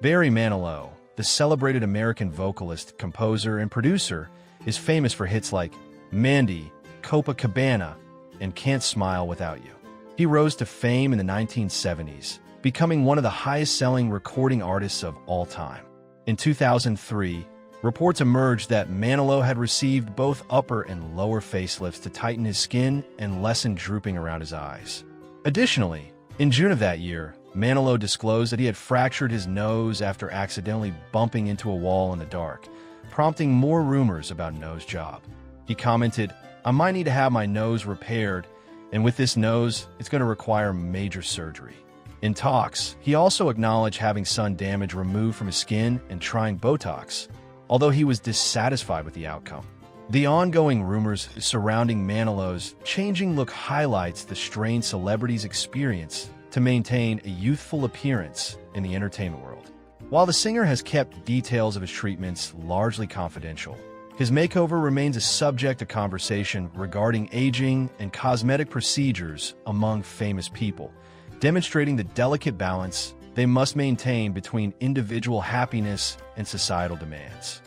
Barry Manilow, the celebrated American vocalist, composer, and producer, is famous for hits like Mandy, Copacabana, and Can't Smile Without You. He rose to fame in the 1970s, becoming one of the highest-selling recording artists of all time. In 2003, reports emerged that Manilow had received both upper and lower facelifts to tighten his skin and lessen drooping around his eyes. Additionally, in June of that year, Manilow disclosed that he had fractured his nose after accidentally bumping into a wall in the dark, prompting more rumors about nose job. He commented, "I might need to have my nose repaired, and with this nose, it's going to require major surgery." In talks, he also acknowledged having sun damage removed from his skin and trying Botox, although he was dissatisfied with the outcome. The ongoing rumors surrounding Manilow's changing look highlights the strain celebrities experience to maintain a youthful appearance in the entertainment world. While the singer has kept details of his treatments largely confidential, his makeover remains a subject of conversation regarding aging and cosmetic procedures among famous people, demonstrating the delicate balance they must maintain between individual happiness and societal demands.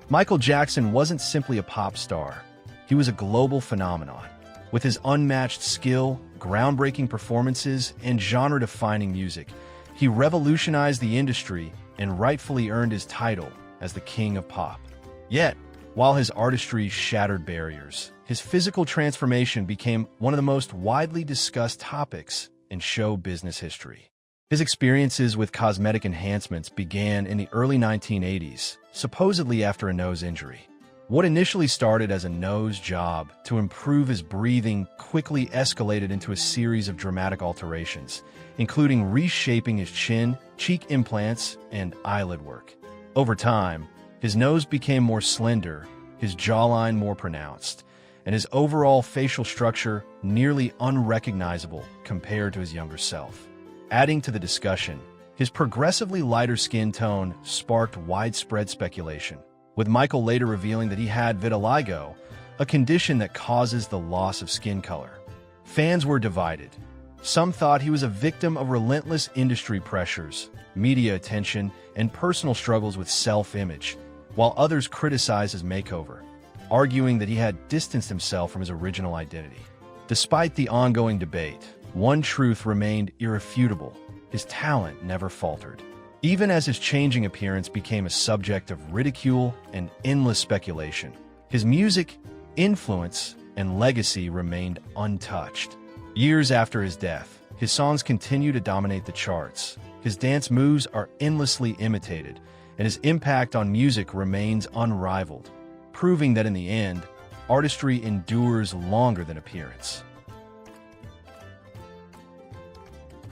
Michael Jackson wasn't simply a pop star, he was a global phenomenon. With his unmatched skill, groundbreaking performances, and genre-defining music, he revolutionized the industry and rightfully earned his title as the King of Pop. Yet, while his artistry shattered barriers, his physical transformation became one of the most widely discussed topics in show business history. His experiences with cosmetic enhancements began in the early 1980s, supposedly after a nose injury. What initially started as a nose job to improve his breathing quickly escalated into a series of dramatic alterations, including reshaping his chin, cheek implants, and eyelid work. Over time, his nose became more slender, his jawline more pronounced, and his overall facial structure nearly unrecognizable compared to his younger self. Adding to the discussion, his progressively lighter skin tone sparked widespread speculation, with Michael later revealing that he had vitiligo, a condition that causes the loss of skin color. Fans were divided. Some thought he was a victim of relentless industry pressures, media attention, and personal struggles with self-image, while others criticized his makeover, arguing that he had distanced himself from his original identity. Despite the ongoing debate, one truth remained irrefutable: his talent never faltered. Even as his changing appearance became a subject of ridicule and endless speculation, his music, influence, and legacy remained untouched. Years after his death, his songs continue to dominate the charts. His dance moves are endlessly imitated, and his impact on music remains unrivaled, proving that in the end, artistry endures longer than appearance.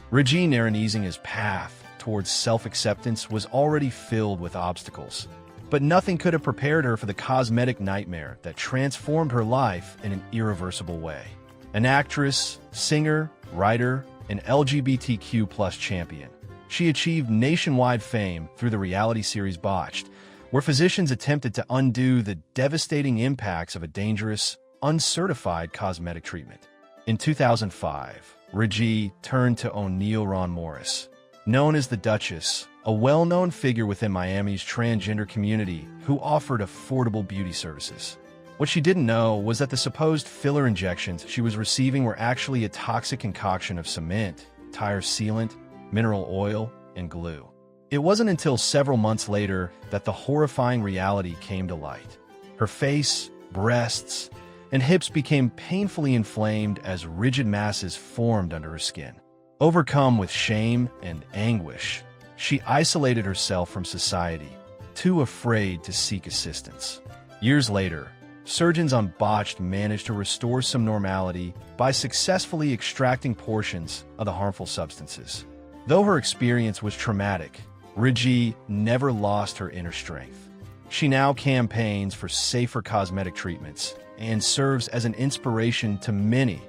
Regine Naranesi's path towards self-acceptance was already filled with obstacles, but nothing could have prepared her for the cosmetic nightmare that transformed her life in an irreversible way. An actress, singer, writer, and LGBTQ+ champion, she achieved nationwide fame through the reality series Botched, where physicians attempted to undo the devastating impacts of a dangerous, uncertified cosmetic treatment. In 2005, Regine turned to O'Neal Ron Morris, known as the Duchess, a well-known figure within Miami's transgender community who offered affordable beauty services. What she didn't know was that the supposed filler injections she was receiving were actually a toxic concoction of cement, tire sealant, mineral oil, and glue. It wasn't until several months later that the horrifying reality came to light. Her face, breasts, and hips became painfully inflamed as rigid masses formed under her skin. Overcome with shame and anguish, she isolated herself from society, too afraid to seek assistance. Years later, surgeons on Botched managed to restore some normality by successfully extracting portions of the harmful substances. Though her experience was traumatic, Regine never lost her inner strength. She now campaigns for safer cosmetic treatments and serves as an inspiration to many,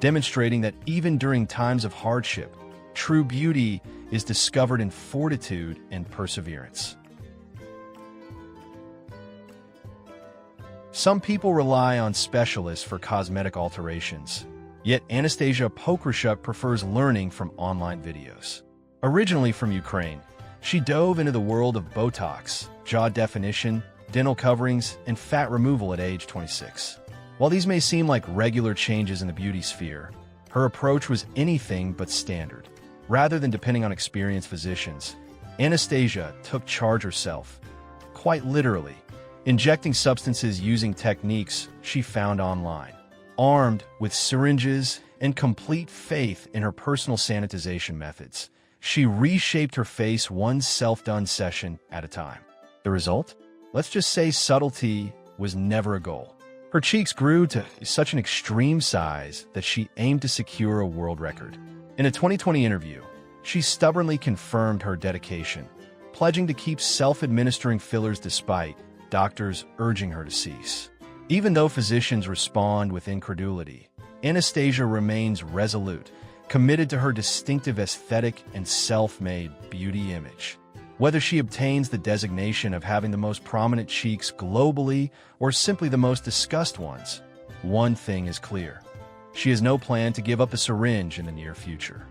demonstrating that even during times of hardship, true beauty is discovered in fortitude and perseverance. Some people rely on specialists for cosmetic alterations, Yet Anastasia Pokryshuk prefers learning from online videos. Originally from Ukraine, she dove into the world of Botox, jaw definition, dental coverings, and fat removal at age 26. While these may seem like regular changes in the beauty sphere, her approach was anything but standard. Rather than depending on experienced physicians, Anastasia took charge herself, quite literally, injecting substances using techniques she found online. Armed with syringes and complete faith in her personal sanitization methods, she reshaped her face one self-done session at a time. The result? Let's just say subtlety was never a goal. Her cheeks grew to such an extreme size that she aimed to secure a world record. In a 2020 interview, she stubbornly confirmed her dedication, pledging to keep self-administering fillers despite doctors urging her to cease. Even though physicians respond with incredulity, Anastasia remains resolute, committed to her distinctive aesthetic and self-made beauty image. Whether she obtains the designation of having the most prominent cheeks globally or simply the most discussed ones, one thing is clear. She has no plan to give up a syringe in the near future.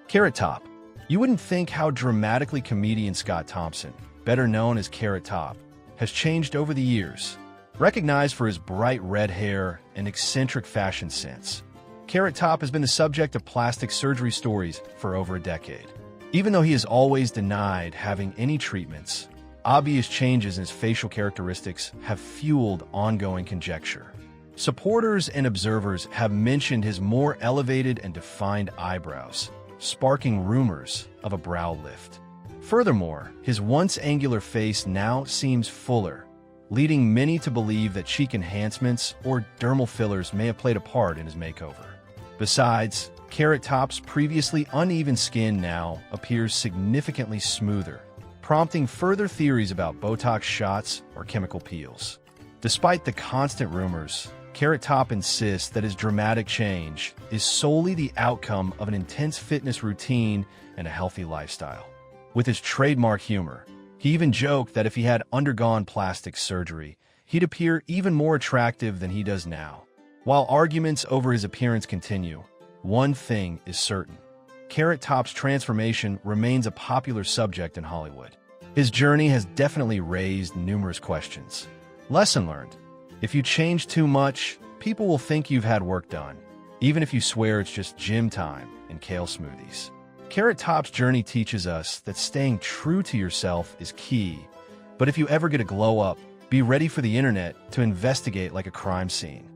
Carrot Top. You wouldn't think how dramatically comedian Scott Thompson, better known as Carrot Top, has changed over the years. Recognized for his bright red hair and eccentric fashion sense, Carrot Top has been the subject of plastic surgery stories for over a decade. Even though he has always denied having any treatments, obvious changes in his facial characteristics have fueled ongoing conjecture. Supporters and observers have mentioned his more elevated and defined eyebrows, sparking rumors of a brow lift. Furthermore, his once angular face now seems fuller, leading many to believe that cheek enhancements or dermal fillers may have played a part in his makeover. Besides, Carrot Top's previously uneven skin now appears significantly smoother, prompting further theories about Botox shots or chemical peels. Despite the constant rumors, Carrot Top insists that his dramatic change is solely the outcome of an intense fitness routine and a healthy lifestyle. With his trademark humor, he even joked that if he had undergone plastic surgery, he'd appear even more attractive than he does now. While arguments over his appearance continue, one thing is certain. Carrot Top's transformation remains a popular subject in Hollywood. His journey has definitely raised numerous questions. Lesson learned. If you change too much, people will think you've had work done, even if you swear it's just gym time and kale smoothies. Carrot Top's journey teaches us that staying true to yourself is key, but if you ever get a glow up, be ready for the internet to investigate like a crime scene.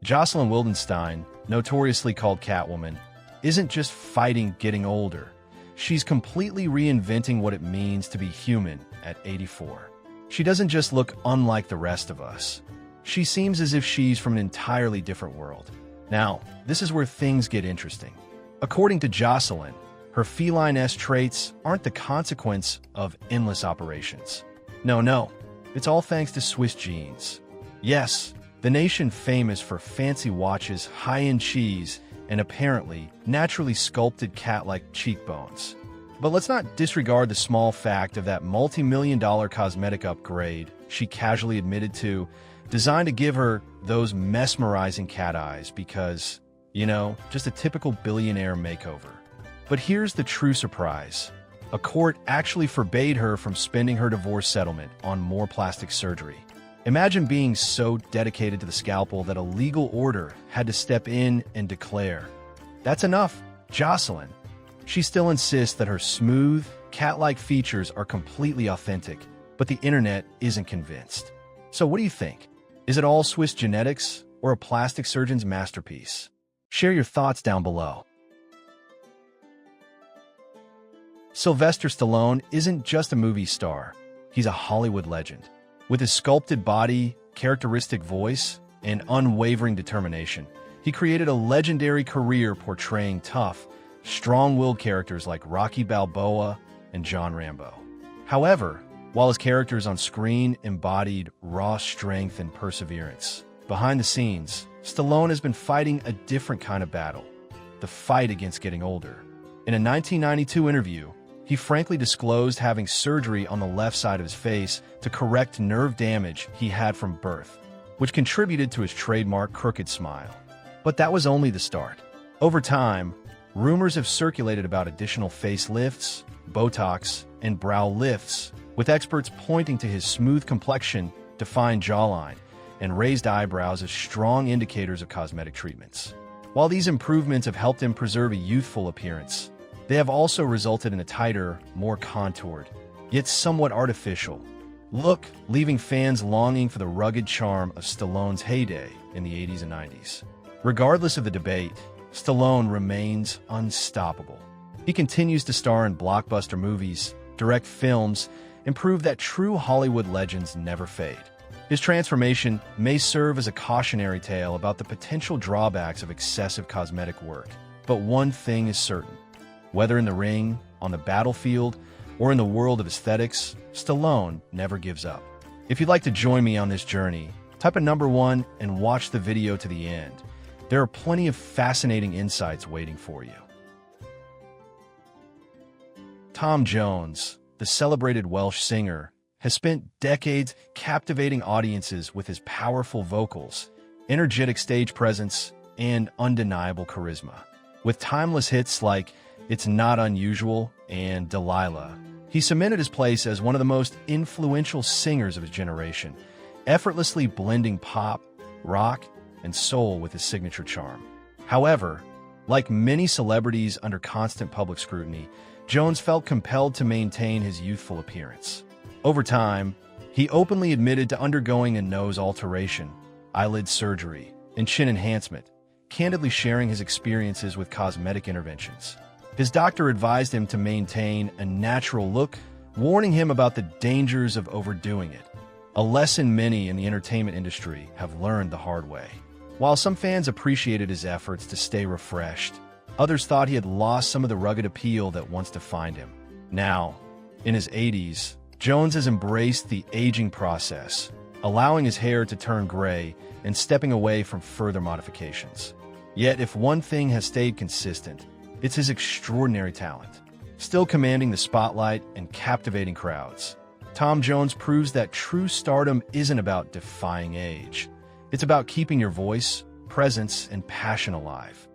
Jocelyn Wildenstein, notoriously called Catwoman, isn't just fighting getting older. She's completely reinventing what it means to be human at 84. She doesn't just look unlike the rest of us. She seems as if she's from an entirely different world. Now, this is where things get interesting. According to Jocelyn, her feline-esque traits aren't the consequence of endless operations. No, it's all thanks to Swiss genes. Yes, the nation famous for fancy watches, high-end cheese, and apparently naturally sculpted cat-like cheekbones. But let's not disregard the small fact of that multi-million-dollar cosmetic upgrade she casually admitted to, designed to give her those mesmerizing cat eyes because, just a typical billionaire makeover. But here's the true surprise. A court actually forbade her from spending her divorce settlement on more plastic surgery. Imagine being so dedicated to the scalpel that a legal order had to step in and declare, "That's enough, Jocelyn." She still insists that her smooth, cat-like features are completely authentic, but the internet isn't convinced. So what do you think? Is it all Swiss genetics or a plastic surgeon's masterpiece? Share your thoughts down below. Sylvester Stallone isn't just a movie star. He's a Hollywood legend. With his sculpted body, characteristic voice, and unwavering determination, he created a legendary career portraying tough, strong-willed characters like Rocky Balboa and John Rambo. However, while his characters on screen embodied raw strength and perseverance, behind the scenes, Stallone has been fighting a different kind of battle, the fight against getting older. In a 1992 interview, he frankly disclosed having surgery on the left side of his face to correct nerve damage he had from birth, which contributed to his trademark crooked smile. But that was only the start. Over time, rumors have circulated about additional facelifts, Botox, and brow lifts, with experts pointing to his smooth complexion, defined jawline, and raised eyebrows as strong indicators of cosmetic treatments. While these improvements have helped him preserve a youthful appearance, they have also resulted in a tighter, more contoured, yet somewhat artificial look, leaving fans longing for the rugged charm of Stallone's heyday in the 80s and 90s. Regardless of the debate, Stallone remains unstoppable. He continues to star in blockbuster movies, direct films, and prove that true Hollywood legends never fade. His transformation may serve as a cautionary tale about the potential drawbacks of excessive cosmetic work. But one thing is certain. Whether in the ring, on the battlefield, or in the world of aesthetics, Stallone never gives up. If you'd like to join me on this journey, type a number 1 and watch the video to the end. There are plenty of fascinating insights waiting for you. Tom Jones, the celebrated Welsh singer, has spent decades captivating audiences with his powerful vocals, energetic stage presence, and undeniable charisma. With timeless hits like It's Not Unusual and Delilah, he cemented his place as one of the most influential singers of his generation, effortlessly blending pop, rock, and soul with his signature charm. However, like many celebrities under constant public scrutiny, Jones felt compelled to maintain his youthful appearance. Over time, he openly admitted to undergoing a nose alteration, eyelid surgery, and chin enhancement, candidly sharing his experiences with cosmetic interventions. His doctor advised him to maintain a natural look, warning him about the dangers of overdoing it, a lesson many in the entertainment industry have learned the hard way. While some fans appreciated his efforts to stay refreshed, others thought he had lost some of the rugged appeal that once defined him. Now, in his 80s, Jones has embraced the aging process, allowing his hair to turn gray and stepping away from further modifications. Yet, if one thing has stayed consistent, it's his extraordinary talent. Still commanding the spotlight and captivating crowds, Tom Jones proves that true stardom isn't about defying age. It's about keeping your voice, presence, and passion alive.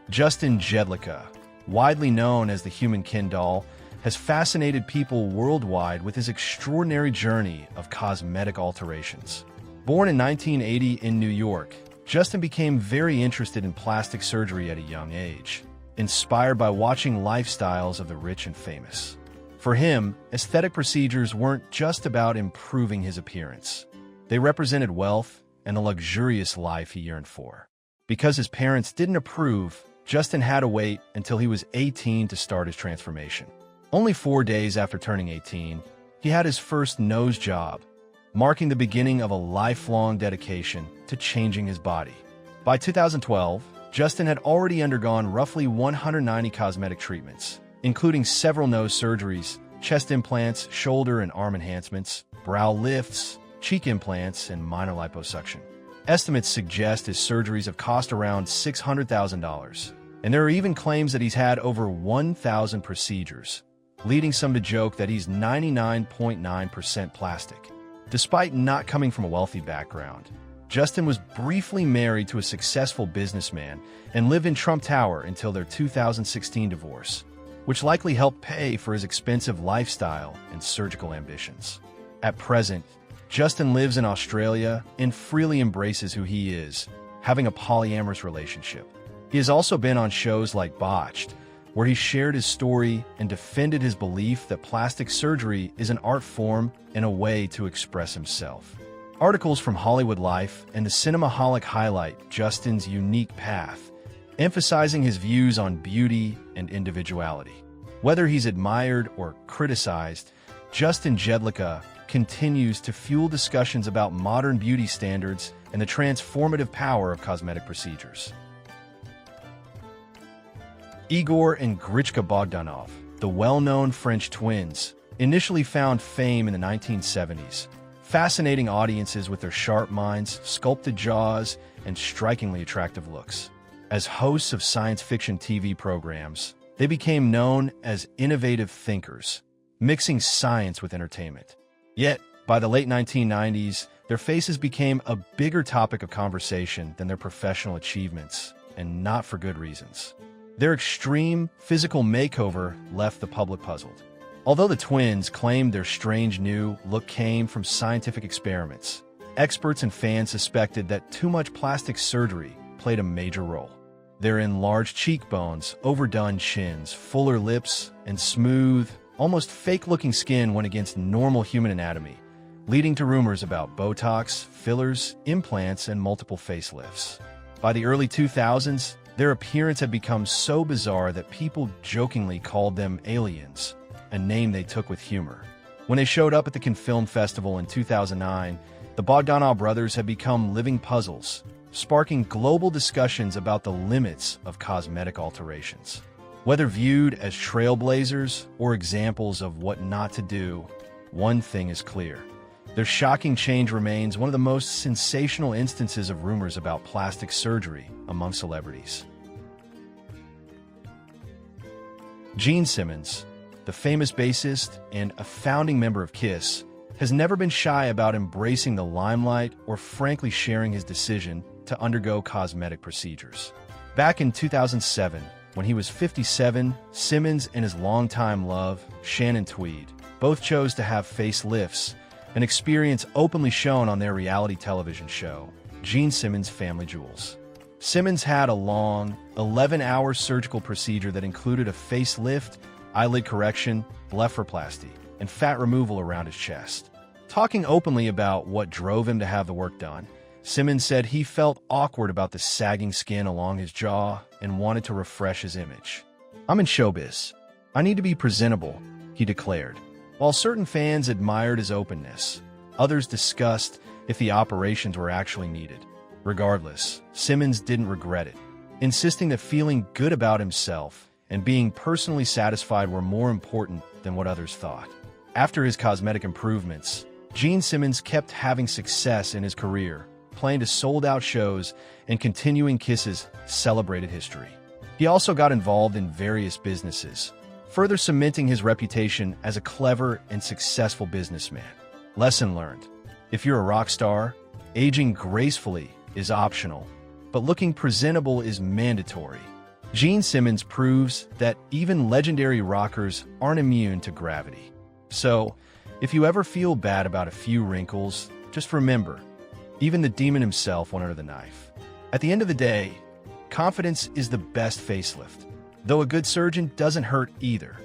Justin Jedlicka, widely known as the Human Ken doll, has fascinated people worldwide with his extraordinary journey of cosmetic alterations. Born in 1980 in New York, Justin became very interested in plastic surgery at a young age, inspired by watching lifestyles of the rich and famous. For him, aesthetic procedures weren't just about improving his appearance. They represented wealth and the luxurious life he yearned for. Because his parents didn't approve, Justin had to wait until he was 18 to start his transformation. Only 4 days after turning 18, he had his first nose job, marking the beginning of a lifelong dedication to changing his body. By 2012, Justin had already undergone roughly 190 cosmetic treatments, including several nose surgeries, chest implants, shoulder and arm enhancements, brow lifts, cheek implants, and minor liposuction. Estimates suggest his surgeries have cost around $600,000, and there are even claims that he's had over 1,000 procedures, leading some to joke that he's 99.9% plastic. Despite not coming from a wealthy background, Justin was briefly married to a successful businessman and lived in Trump Tower until their 2016 divorce, which likely helped pay for his expensive lifestyle and surgical ambitions. At present, Justin lives in Australia and freely embraces who he is, having a polyamorous relationship. He has also been on shows like Botched, where he shared his story and defended his belief that plastic surgery is an art form and a way to express himself. Articles from Hollywood Life and the Cinemaholic highlight Justin's unique path, emphasizing his views on beauty and individuality. Whether he's admired or criticized, Justin Jedlicka continues to fuel discussions about modern beauty standards and the transformative power of cosmetic procedures. Igor and Grichka Bogdanov, the well-known French twins, initially found fame in the 1970s, fascinating audiences with their sharp minds, sculpted jaws, and strikingly attractive looks. As hosts of science fiction TV programs, they became known as innovative thinkers, mixing science with entertainment. Yet, by the late 1990s, their faces became a bigger topic of conversation than their professional achievements, and not for good reasons. Their extreme physical makeover left the public puzzled. Although the twins claimed their strange new look came from scientific experiments, experts and fans suspected that too much plastic surgery played a major role. Their enlarged cheekbones, overdone chins, fuller lips, and smooth, almost fake-looking skin went against normal human anatomy, leading to rumors about Botox, fillers, implants, and multiple facelifts. By the early 2000s, their appearance had become so bizarre that people jokingly called them aliens, a name they took with humor. When they showed up at the Cannes Film Festival in 2009, the Bogdanov brothers had become living puzzles, sparking global discussions about the limits of cosmetic alterations. Whether viewed as trailblazers or examples of what not to do, one thing is clear. Their shocking change remains one of the most sensational instances of rumors about plastic surgery among celebrities. Gene Simmons, the famous bassist and a founding member of Kiss, has never been shy about embracing the limelight or frankly sharing his decision to undergo cosmetic procedures. Back in 2007, when he was 57, Simmons and his longtime love, Shannon Tweed, both chose to have facelifts, an experience openly shown on their reality television show, Gene Simmons' Family Jewels. Simmons had a long, 11-hour surgical procedure that included a facelift, eyelid correction, blepharoplasty, and fat removal around his chest. Talking openly about what drove him to have the work done, Simmons said he felt awkward about the sagging skin along his jaw and wanted to refresh his image. "I'm in showbiz. I need to be presentable," he declared. While certain fans admired his openness, others discussed if the operations were actually needed. Regardless, Simmons didn't regret it, insisting that feeling good about himself and being personally satisfied were more important than what others thought. After his cosmetic improvements, Gene Simmons kept having success in his career, playing to sold-out shows and continuing Kiss's celebrated history. He also got involved in various businesses, further cementing his reputation as a clever and successful businessman. Lesson learned: if you're a rock star, aging gracefully is optional, but looking presentable is mandatory. Gene Simmons proves that even legendary rockers aren't immune to gravity. So, if you ever feel bad about a few wrinkles, just remember, even the demon himself went under the knife. At the end of the day, confidence is the best facelift, though a good surgeon doesn't hurt either.